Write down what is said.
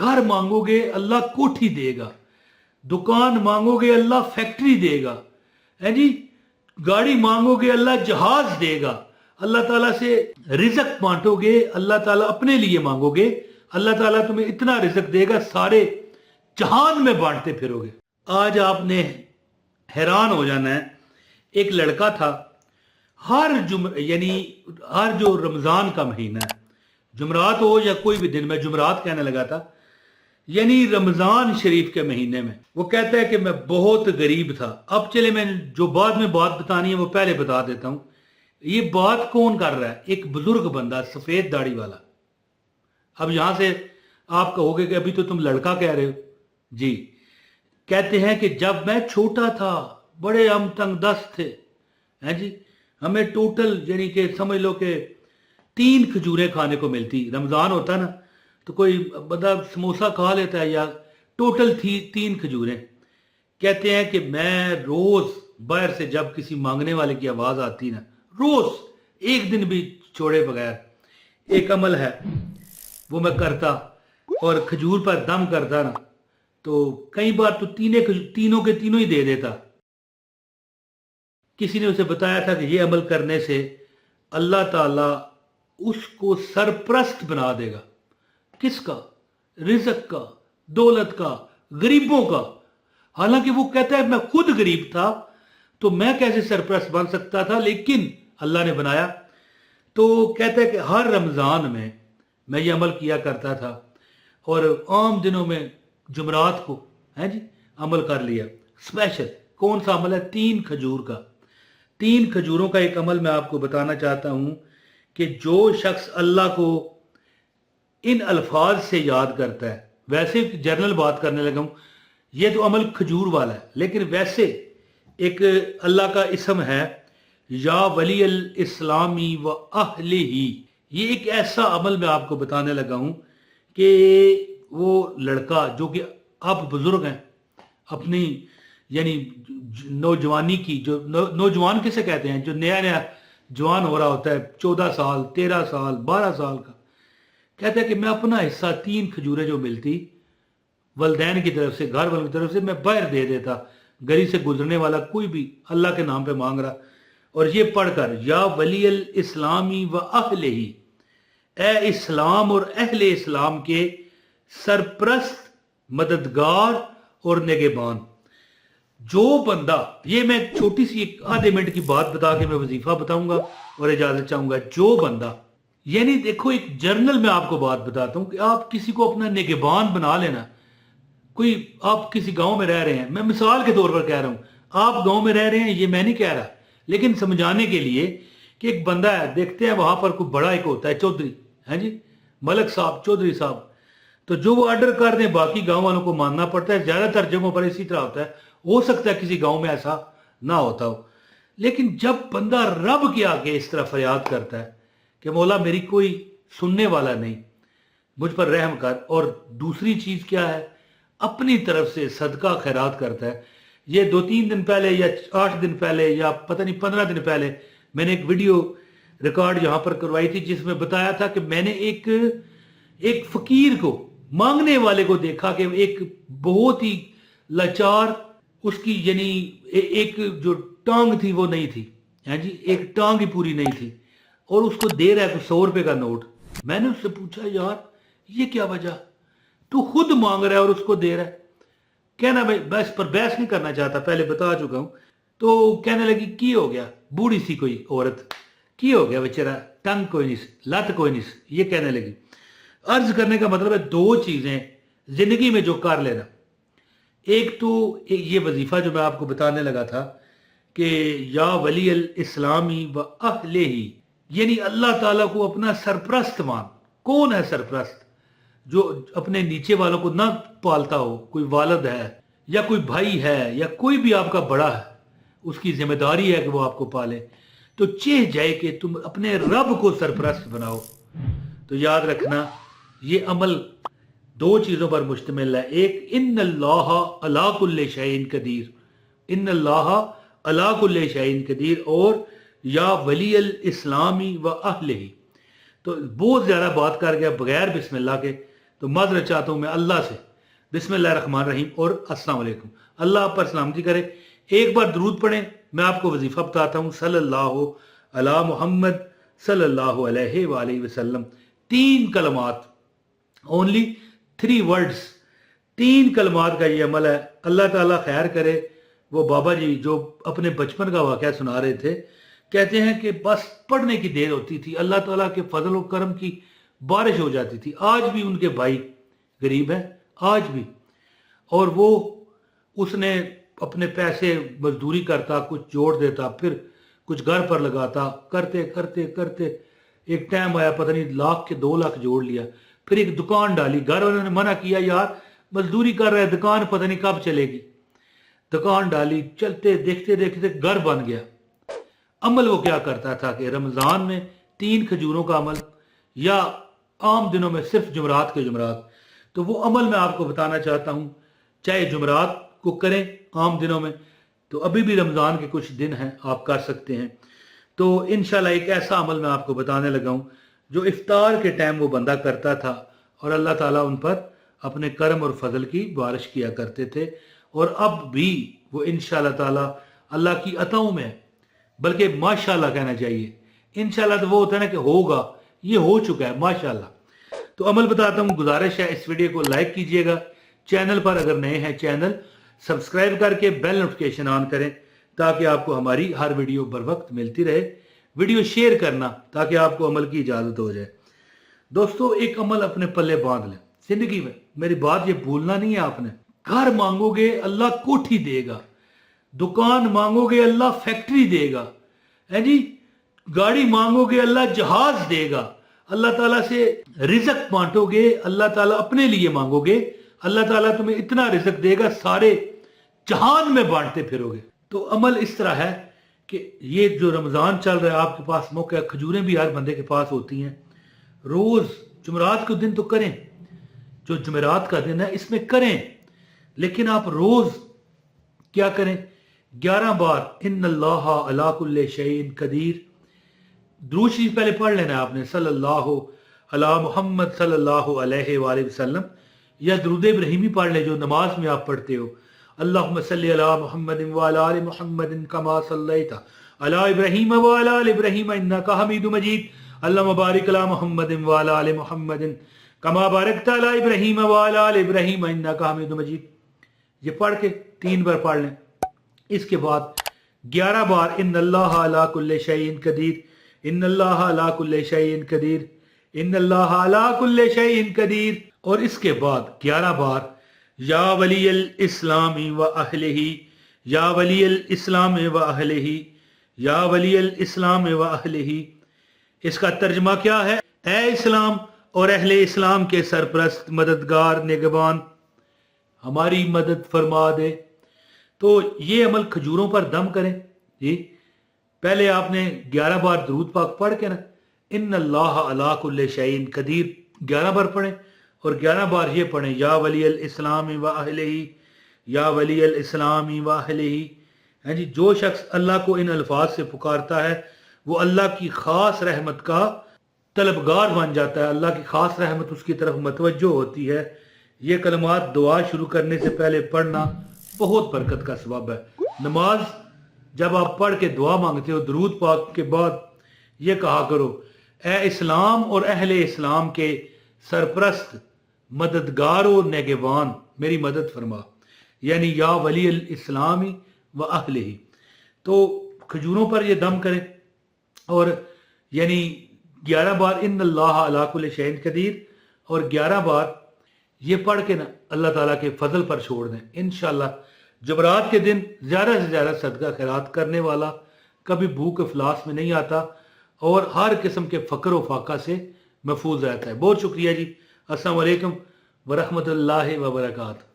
گھر مانگو گے اللہ کوٹھی دے گا, دکان مانگو گے اللہ فیکٹری دے گا, ہے جی, گاڑی مانگو گے اللہ جہاز دے گا, اللہ تعالیٰ سے رزق بانٹو گے اللہ تعالیٰ اپنے لیے مانگو گے, اللہ تعالیٰ تمہیں اتنا رزق دے گا سارے جہان میں بانٹتے پھرو گے. آج آپ نے حیران ہو جانا ہے, ایک لڑکا تھا, ہر جو رمضان کا مہینہ ہے, جمعرات ہو یا کوئی بھی دن, میں جمعرات کہنے لگا تھا, یعنی رمضان شریف کے مہینے میں وہ کہتا ہے کہ میں بہت غریب تھا. اب چلے میں جو بعد میں بات بتانی ہے وہ پہلے بتا دیتا ہوں. یہ بات کون کر رہا ہے؟ ایک بزرگ بندہ سفید داڑھی والا. اب یہاں سے آپ کہو گے کہ ابھی تو تم لڑکا کہہ رہے ہو. جی, کہتے ہیں کہ جب میں چھوٹا تھا بڑے ہم تنگ دست تھے, ہیں جی, ہمیں ٹوٹل یعنی کہ سمجھ لو کہ 3 کھجوریں کھانے کو ملتی. رمضان ہوتا نا تو کوئی بندہ سموسہ کھا لیتا ہے, یا ٹوٹل تھی 3 کھجوریں. کہتے ہیں کہ میں روز باہر سے جب کسی مانگنے والے کی آواز آتی نا, روز ایک دن بھی چھوڑے بغیر, ایک عمل ہے وہ میں کرتا اور کھجور پر دم کرتا نا, تو کئی بار تو تینوں کے تینوں ہی دے دیتا. کسی نے اسے بتایا تھا کہ یہ عمل کرنے سے اللہ تعالیٰ اس کو سرپرست بنا دے گا. کس کا؟ رزق کا, دولت کا, غریبوں کا. حالانکہ وہ کہتا ہے میں خود غریب تھا تو میں کیسے سرپرست بن سکتا تھا, لیکن اللہ نے بنایا. تو کہتا ہے کہ ہر رمضان میں یہ عمل کیا کرتا تھا, اور عام دنوں میں جمعرات کو ہے جی عمل کر لیا. اسپیشل کون سا عمل ہے؟ 3 کھجور کا. 3 کھجوروں کا ایک عمل میں آپ کو بتانا چاہتا ہوں کہ جو شخص اللہ کو ان الفاظ سے یاد کرتا ہے, ویسے جنرل بات کرنے لگا ہوں, یہ تو عمل کھجور والا ہے, لیکن ویسے ایک اللہ کا اسم ہے یا ولی الاسلامی و اہلہ. یہ ایک ایسا عمل میں آپ کو بتانے لگا ہوں کہ وہ لڑکا جو کہ اب بزرگ ہیں, اپنی یعنی نوجوانی کی, جو نوجوان کسے کہتے ہیں, جو نیا جوان ہو رہا ہوتا ہے, 14 سال 13 سال 12 سال کا, کہتا ہے کہ میں اپنا حصہ 3 کھجوریں جو ملتی والدین کی طرف سے, گھر والوں کی طرف سے, میں باہر دے دیتا. گلی سے گزرنے والا کوئی بھی اللہ کے نام پہ مانگ رہا, اور یہ پڑھ کر یا ولی الاسلامی و اہلہ, اے اسلام اور اہل اسلام کے سرپرست, مددگار اور نگہبان. جو بندہ, یہ میں چھوٹی سی آدھے منٹ کی بات بتا کے میں وظیفہ بتاؤں گا اور اجازت چاہوں گا. جو بندہ, یعنی دیکھو ایک جرنل میں آپ کو بات بتاتا ہوں کہ آپ کسی کو اپنا نگہبان بنا لینا. کوئی آپ کسی گاؤں میں رہ رہے ہیں, میں مثال کے طور پر کہہ رہا ہوں, آپ گاؤں میں رہ رہے ہیں, یہ میں نہیں کہہ رہا, لیکن سمجھانے کے لیے کہ ایک بندہ ہے, دیکھتے ہیں وہاں پر کوئی بڑا ایک ہوتا ہے چودھری, ہیں جی, ملک صاحب, چودھری صاحب, تو جو وہ آرڈر کر دیں باقی گاؤں والوں کو ماننا پڑتا ہے. زیادہ تر جگہوں پر اسی طرح ہوتا ہے, ہو سکتا ہے کسی گاؤں میں ایسا نہ ہوتا ہو, لیکن جب بندہ رب کے آگے اس طرح فریاد کرتا ہے کہ مولا میری کوئی سننے والا نہیں, مجھ پر رحم کر, اور دوسری چیز کیا ہے, اپنی طرف سے صدقہ خیرات کرتا ہے. یہ 2-3 دن پہلے یا 8 دن پہلے یا پتہ نہیں 15 دن پہلے میں نے ایک ویڈیو ریکارڈ یہاں پر کروائی تھی, جس میں بتایا تھا کہ میں نے ایک فقیر کو, مانگنے والے کو دیکھا کہ ایک بہت ہی لاچار, اس کی یعنی ایک جو ٹانگ تھی وہ نہیں تھی, ہیں جی, ایک ٹانگ ہی پوری نہیں تھی, اور اس کو دے رہا ہے 100 روپے کا نوٹ. میں نے اس سے پوچھا یار یہ کیا وجہ, تو خود مانگ رہا ہے اور اس کو دے رہا ہے. کہنا میں بس پر بحث نہیں کرنا چاہتا, پہلے بتا چکا ہوں. تو کہنے لگی کی ہو گیا, بوڑھی سی کوئی عورت, کی ہو گیا بیچارہ, ٹنگ کوئی نہیں, لت کوئی نہیں, یہ کہنے لگی. عرض کرنے کا مطلب ہے 2 چیزیں زندگی میں جو کر لینا. ایک تو یہ وظیفہ جو میں آپ کو بتانے لگا تھا کہ یا ولی الاسلامی و اہلہ, یعنی اللہ تعالیٰ کو اپنا سرپرست مان. کون ہے سرپرست؟ جو اپنے نیچے والوں کو نہ پالتا ہو, کوئی والد ہے یا کوئی بھائی ہے یا کوئی بھی آپ کا بڑا ہے, اس کی ذمہ داری ہے کہ وہ آپ کو پالے. تو چاہ جائے کہ تم اپنے رب کو سرپرست بناؤ. تو یاد رکھنا یہ عمل 2 چیزوں پر مشتمل ہے. ایک ان اللہ علی کل شیء قدیر, ان اللہ علی کل شیء قدیر, اور یا ولی الاسلامی و اہلہ. تو بہت زیادہ بات کر گیا بغیر بسم اللہ کے, तो माजरत चाहता हूँ मैं अल्लाह से। बिस्मिल्लाहिर्रहमानिर्रहीम और अस्सलाम वालेकुम। अल्लाह आप पर सलामती करे। एक बार दरूद पढ़ें, मैं आपको वजीफा बताता हूँ। सल्लल्लाहु अला मुहम्मद सल्लल्लाहु अलैहि वसल्लम। 3 कलमात, ओनली 3 वर्ड्स, 3 कलमात का ये अमल है। अल्लाह ताला खैर करे। वो बाबा जी जो अपने बचपन का वाक़या सुना रहे थे, कहते हैं कि बस पढ़ने की देर होती थी, अल्लाह ताला के फजल और करम की बारिश हो जाती थी। आज भी उनके भाई गरीब हैं, आज भी, और वो उसने अपने पैसे मजदूरी करता, कुछ जोड़ देता, फिर कुछ घर पर लगाता, करते करते करते एक टाइम आया, पता नहीं लाख के 2 लाख जोड़ लिया। फिर एक दुकान डाली, घर वालों ने मना किया, यार मजदूरी कर रहा है, दुकान पता नहीं कब चलेगी। दुकान डाली, चलते देखते देखते घर बन गया। अमल वो क्या करता था कि रमज़ान में 3 खजूरों का अमल, या आम दिनों में सिर्फ जुमरात के जुमरात। तो वो अमल मैं आपको बताना चाहता हूँ। चाहे जुमरात को करें आम दिनों में, तो अभी भी रमज़ान के कुछ दिन हैं, आप कर सकते हैं। तो इंशाल्लाह एक ऐसा अमल मैं आपको बताने लगा हूँ जो इफ्तार के टाइम वो बंदा करता था, और अल्लाह ताला उन पर अपने करम और फजल की बारिश किया करते थे। और अब भी वो इंशाल्लाह ताला अल्लाह की अताओं में है, बल्कि माशाल्लाह कहना चाहिए। इंशाल्लाह तो वो होता है ना कि होगा, ये हो चुका है माशाल्लाह। तो अमल बताता हूँ, गुजारिश है इस वीडियो को लाइक कीजिएगा। चैनल पर अगर नए हैं, चैनल सब्सक्राइब करके बेल नोटिफिकेशन ऑन करें, ताकि आपको हमारी हर वीडियो बर वक्त मिलती रहे। वीडियो शेयर करना ताकि आपको अमल की इजाज़त हो जाए। दोस्तों, एक अमल अपने पल्ले बांध लें जिंदगी में, मेरी बात ये भूलना नहीं है आपने। घर मांगोगे अल्लाह कोठी देगा, दुकान मांगोगे अल्लाह फैक्ट्री देगा, है जी, गाड़ी मांगोगे अल्लाह जहाज देगा। अल्लाह ताला से रिज़्क बांटोगे, अल्लाह ताला अपने लिए मांगोगे, अल्लाह ताला तुम्हें इतना रिज़्क देगा, सारे जहान में बांटते फिरोगे। तो अमल इस तरह है कि ये जो रमज़ान चल रहा है, आपके पास मौका, खजूरें भी हर बंदे के पास होती हैं। रोज़ जुमरात के दिन तो करें, जो जुमेरात का दिन है इसमें करें, लेकिन आप रोज़ क्या करें, 11 बार इन्नल्लाहा अला कुल्ली शैइन कदीर दुरूद शरीफ पहले पढ़ लेना है आपने, सल्लल्लाहु अला मुहम्मद सल्लल्लाहु अलैहि वसल्लम, या दुरूद इब्राहिमी पढ़ ले जो नमाज में आप पढ़ते हो। अल्लाहुम्मा सल्ली अला मुहम्मदिन व अला आलि मुहम्मदिन कमा सल्लैता अला इब्राहीम व अला आलि इब्राहीम इन्नका हमीदुम मजीद। अल्लाहुम्मा बारिक अला मुहम्मदिन व अला आलि मुहम्मदिन कमा बारकता अला इब्राहीम व अला आलि इब्राहीम इन्नका हमीदुम मजीद। ये पढ़ के 3 बार पढ़ लें। इसके बाद 11 बार इन्नल्लाहा अला कुल्ली शैइन कदीर, इन्नल्लाहा अला कुल्ली शैइन कदीर, इन्नल्लाहा अला कुल्ली शैइन कदीर। और इसके बाद 11 बार या वलील इस्लामी व अहलिही, या वलील इस्लाम व अहलिही, या वलील इस्लाम व अहलिही। इसका तर्जमा क्या है? ए इस्लाम और अहले इस्लाम के सरपरस्त, मददगार, निगहबान, हमारी मदद फरमा दे। तो ये अमल खजूरों पर दम करें जी। पहले आपने 11 बार दरूद पाक पढ़ के ना, इन्नल्लाहा अला कुल्ली शैइन कदीर 11 बार पढ़ें, और 11 बार ये पढ़ें, या वलील इस्लामी व अहलिही, या वलील इस्लामी व अहलिही। हैं जी, जो शख्स अल्लाह को इन अल्फाज से पुकारता है वो अल्लाह की ख़ास रहमत का तलबगार बन जाता है, अल्लाह की ख़ास रहमत उसकी तरफ मतवज्जो होती है। ये कलमात दुआ शुरू करने से पहले पढ़ना बहुत बरकत का सबब है। नमाज जब आप पढ़ के दुआ मांगते हो, दरूद पाक के बाद ये कहा करो, ए इस्लाम और अहले इस्लाम के सरपरस्त, मददगार और नेगेबान, मेरी मदद फरमा, यानी या वलील इस्लामी व अहलिही। तो खजूरों पर ये दम करें, और यानी 11 बार इन्नल्लाहा अला कुल्ली शैइन कदीर, और 11 बार ये पढ़ के ना अल्लाह ताला के फजल पर छोड़ दें। इंशाल्लाह जुमरात के दिन ज़्यादा से ज़्यादा सदका खैरात करने वाला कभी भूख इफलास में नहीं आता, और हर किस्म के फ़क्र व फाका से महफूज रहता है। बहुत शुक्रिया जी। अस्सलाम वालेकुम व रहमतुल्लाहि व बरकातहू।